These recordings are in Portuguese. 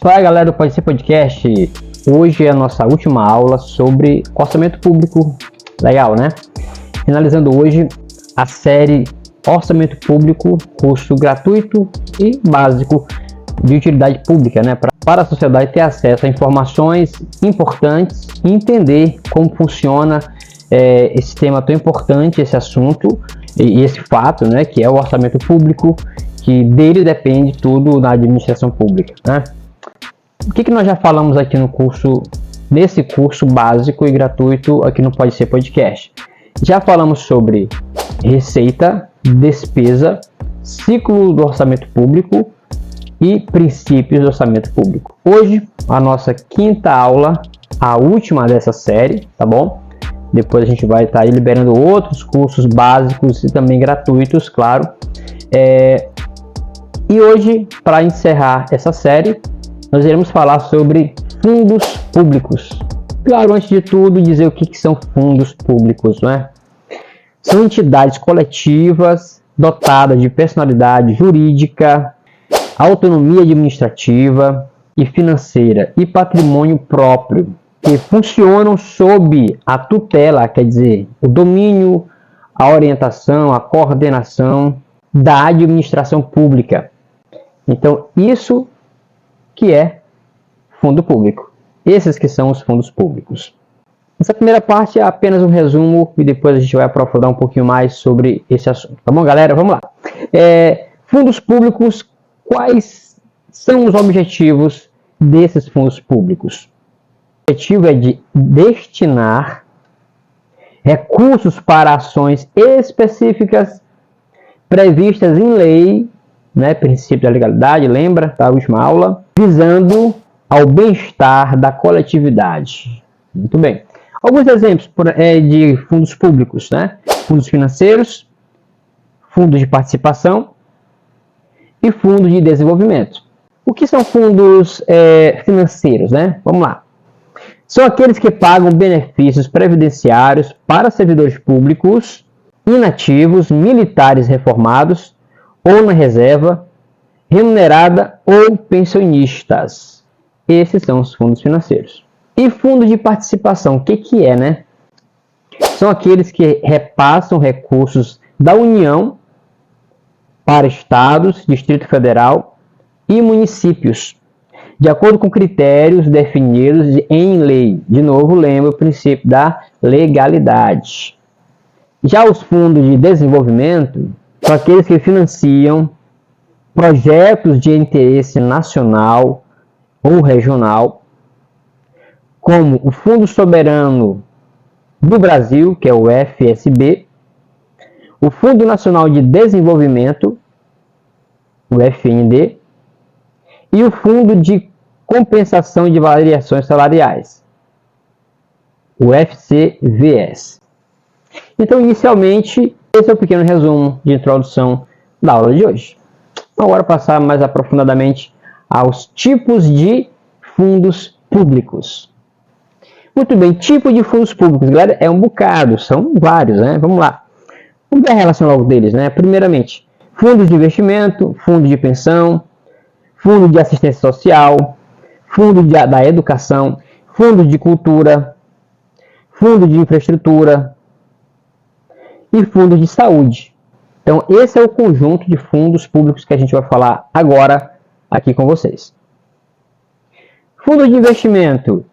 Fala galera do Pode Ser Podcast, hoje é a nossa última aula sobre orçamento público, legal né? Finalizando hoje a série Orçamento Público, curso gratuito e básico de utilidade pública, né? Para a sociedade ter acesso a informações importantes e entender como funciona esse tema tão importante, esse assunto e esse fato, né? Que é o orçamento público, que dele depende tudo na administração pública, né? O que nós já falamos aqui nesse curso básico e gratuito aqui no Pode Ser Podcast? Já falamos sobre receita, despesa, ciclo do orçamento público e princípios do orçamento público. Hoje, a nossa quinta aula, a última dessa série, tá bom? Depois a gente vai estar liberando outros cursos básicos e também gratuitos, claro. E hoje, para encerrar essa série, nós iremos falar sobre fundos públicos. Claro, antes de tudo, dizer o que são fundos públicos, não é? São entidades coletivas dotadas de personalidade jurídica, autonomia administrativa e financeira e patrimônio próprio, que funcionam sob a tutela, quer dizer, o domínio, a orientação, a coordenação da administração pública. Então, isso que é fundo público. Esses que são os fundos públicos. Essa primeira parte é apenas um resumo e depois a gente vai aprofundar um pouquinho mais sobre esse assunto. Tá bom, galera? Vamos lá. Fundos públicos, quais são os objetivos desses fundos públicos? O objetivo é de destinar recursos para ações específicas previstas em lei, né, princípio da legalidade, lembra da última aula, visando ao bem-estar da coletividade. Muito bem. Alguns exemplos de fundos públicos, né? Fundos financeiros, fundos de participação e fundos de desenvolvimento. O que são fundos financeiros, né? Vamos lá. São aqueles que pagam benefícios previdenciários para servidores públicos, inativos, militares reformados ou na reserva, remunerada ou pensionistas. Esses são os fundos financeiros. E fundo de participação, o que é, né? São aqueles que repassam recursos da União para estados, Distrito Federal e municípios, de acordo com critérios definidos em lei. De novo, lembra o princípio da legalidade. Já os fundos de desenvolvimento são aqueles que financiam projetos de interesse nacional ou regional, como o Fundo Soberano do Brasil, que é o FSB, o Fundo Nacional de Desenvolvimento, o FND, e o Fundo de Compensação de Variações Salariais, o FCVS. Então, inicialmente, esse é o pequeno resumo de introdução da aula de hoje. Agora passar mais aprofundadamente aos tipos de fundos públicos. Muito bem, tipo de fundos públicos, galera, é um bocado, são vários, né? Vamos lá. Vamos ver a relação logo deles, né? Primeiramente, fundos de investimento, fundo de pensão, fundo de assistência social, fundo da educação, fundo de cultura, fundo de infraestrutura e fundo de saúde. Então, esse é o conjunto de fundos públicos que a gente vai falar agora aqui com vocês. Fundo de investimento.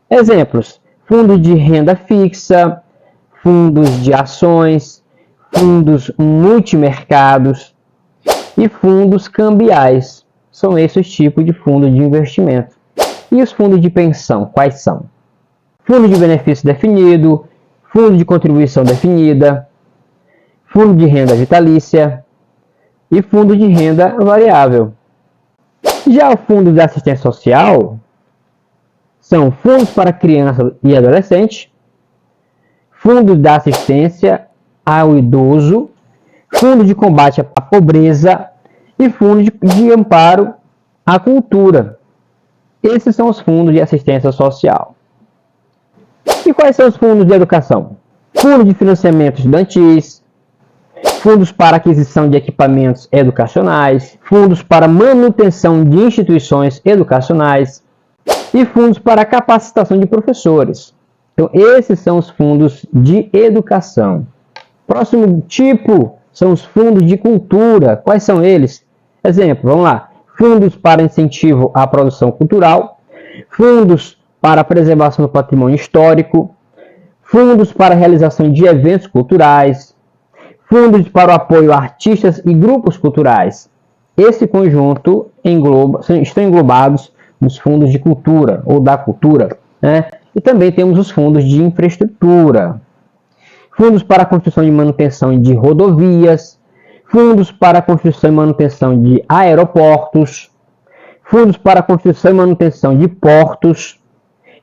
Exemplos: fundos de renda fixa, fundos de ações, fundos multimercados e fundos cambiais. São esses os tipos de fundo de investimento. E os fundos de pensão, quais são? Fundo de benefício definido, fundo de contribuição definida, fundo de renda vitalícia e fundo de renda variável. Já o fundo de assistência social são fundos para criança e adolescente, fundo da assistência ao idoso, fundo de combate à pobreza e fundo de amparo à cultura. Esses são os fundos de assistência social. E quais são os fundos de educação? Fundo de financiamento estudantis, fundos para aquisição de equipamentos educacionais, fundos para manutenção de instituições educacionais e fundos para capacitação de professores. Então, esses são os fundos de educação. Próximo tipo são os fundos de cultura. Quais são eles? Exemplo, vamos lá. Fundos para incentivo à produção cultural, fundos para a preservação do patrimônio histórico, fundos para a realização de eventos culturais, fundos para o apoio a artistas e grupos culturais. Esse conjunto estão englobados nos fundos de cultura ou da cultura, né? E também temos os fundos de infraestrutura, fundos para a construção e manutenção de rodovias, fundos para a construção e manutenção de aeroportos, fundos para a construção e manutenção de portos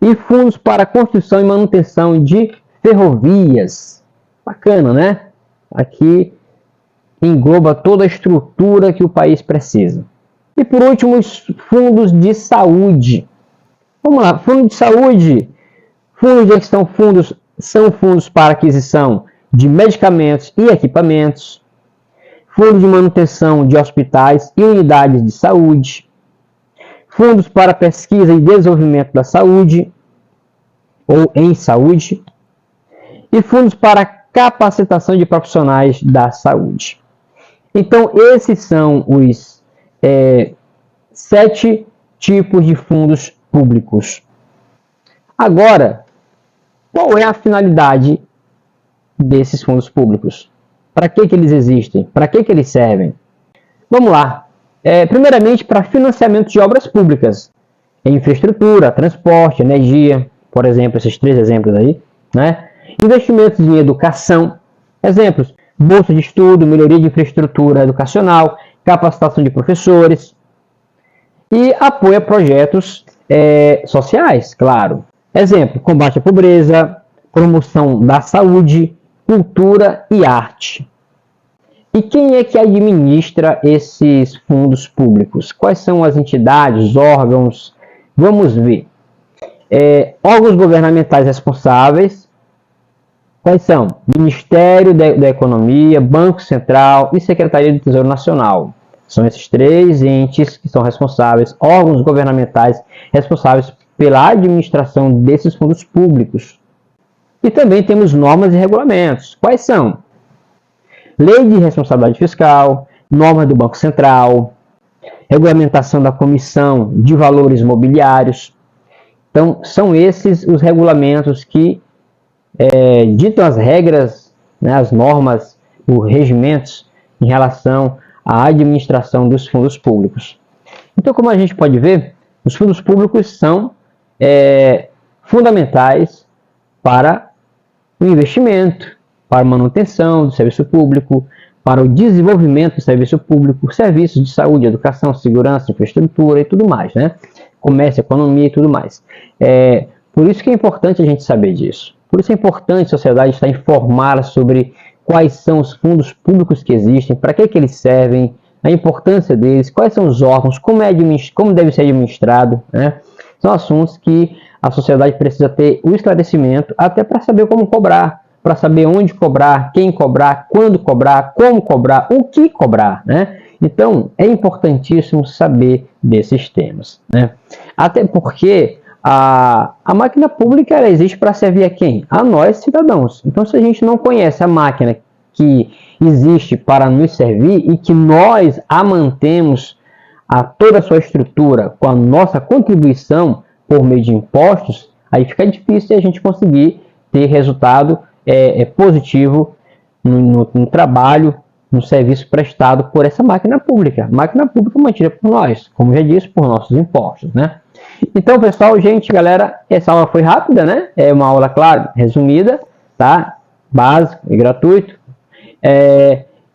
e fundos para a construção e manutenção de ferrovias. Bacana, né? Aqui engloba toda a estrutura que o país precisa. E por último, os fundos de saúde. Vamos lá, fundo de saúde. Fundos de gestão são fundos para aquisição de medicamentos e equipamentos, fundos de manutenção de hospitais e unidades de saúde, fundos para pesquisa e desenvolvimento da saúde ou em saúde, e fundos para capacitação de profissionais da saúde. Então, esses são os 7 tipos de fundos públicos. Agora, qual é a finalidade desses fundos públicos? Para que eles existem? Para que eles servem? Vamos lá. Primeiramente, para financiamento de obras públicas, infraestrutura, transporte, energia, por exemplo, esses 3 exemplos aí, né? Investimentos em educação, exemplos, bolsa de estudo, melhoria de infraestrutura educacional, capacitação de professores e apoio a projetos sociais, claro. Exemplo, combate à pobreza, promoção da saúde, cultura e arte. E quem é que administra esses fundos públicos? Quais são as entidades, órgãos? Vamos ver. Órgãos governamentais responsáveis. Quais são? Ministério da Economia, Banco Central e Secretaria do Tesouro Nacional. São esses 3 entes que são responsáveis, órgãos governamentais responsáveis pela administração desses fundos públicos. E também temos normas e regulamentos. Quais são? Lei de Responsabilidade Fiscal, normas do Banco Central, regulamentação da Comissão de Valores Mobiliários. Então, são esses os regulamentos que ditam as regras, né, as normas, os regimentos em relação à administração dos fundos públicos. Então, como a gente pode ver, os fundos públicos são fundamentais para o investimento, para a manutenção do serviço público, para o desenvolvimento do serviço público, serviços de saúde, educação, segurança, infraestrutura e tudo mais, né? Comércio, economia e tudo mais. Por isso que é importante a gente saber disso. Por isso é importante a sociedade estar informada sobre quais são os fundos públicos que existem, para que eles servem, a importância deles, quais são os órgãos, como deve ser administrado, né? São assuntos que a sociedade precisa ter o esclarecimento até para saber como cobrar, para saber onde cobrar, quem cobrar, quando cobrar, como cobrar, o que cobrar, né? Então, é importantíssimo saber desses temas, né? Até porque a máquina pública ela existe para servir a quem? A nós, cidadãos. Então, se a gente não conhece a máquina que existe para nos servir e que nós a mantemos a toda a sua estrutura com a nossa contribuição por meio de impostos, aí fica difícil a gente conseguir ter resultado positivo no trabalho, no serviço prestado por essa máquina pública. Máquina pública mantida por nós, como já disse, por nossos impostos, né? Então, pessoal, gente, galera, essa aula foi rápida, né? É uma aula, claro, resumida, tá? Básico e gratuito.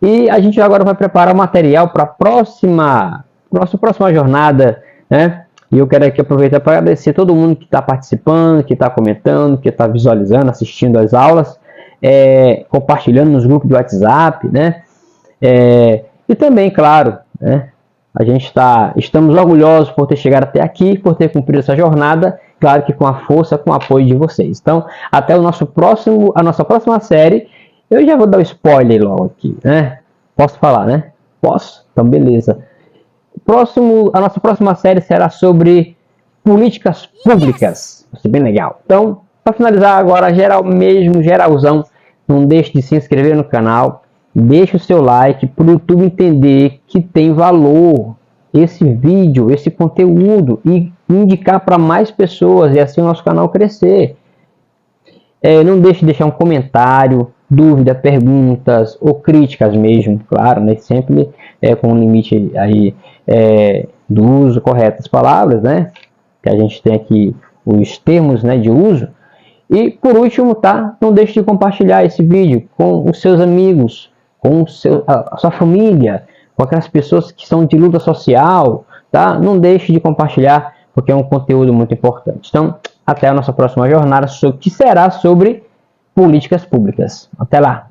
E a gente agora vai preparar o material para a próxima jornada, né? E eu quero aqui aproveitar para agradecer todo mundo que está participando, que está comentando, que está visualizando, assistindo as aulas, compartilhando nos grupos de WhatsApp, né? E também, claro, né? Estamos orgulhosos por ter chegado até aqui, por ter cumprido essa jornada, claro que com a força, com o apoio de vocês. Então, até a nossa próxima série, Eu já vou dar o spoiler logo aqui, né? Posso falar, né? Posso? Então, beleza. A nossa próxima série será sobre políticas públicas. Vai ser bem legal. Então, para finalizar agora, geralzão, não deixe de se inscrever no canal, deixe o seu like para o YouTube entender que tem valor esse vídeo, esse conteúdo e indicar para mais pessoas e assim o nosso canal crescer. Não deixe de deixar um comentário, dúvida, perguntas ou críticas mesmo, claro, né? Sempre com um limite aí do uso correto das palavras, né? Que a gente tem aqui os termos, né, de uso. E por último, tá? Não deixe de compartilhar esse vídeo com os seus amigos, com a sua família, com aquelas pessoas que são de luta social, tá? Não deixe de compartilhar, porque é um conteúdo muito importante. Então, até a nossa próxima jornada, que será sobre políticas públicas. Até lá!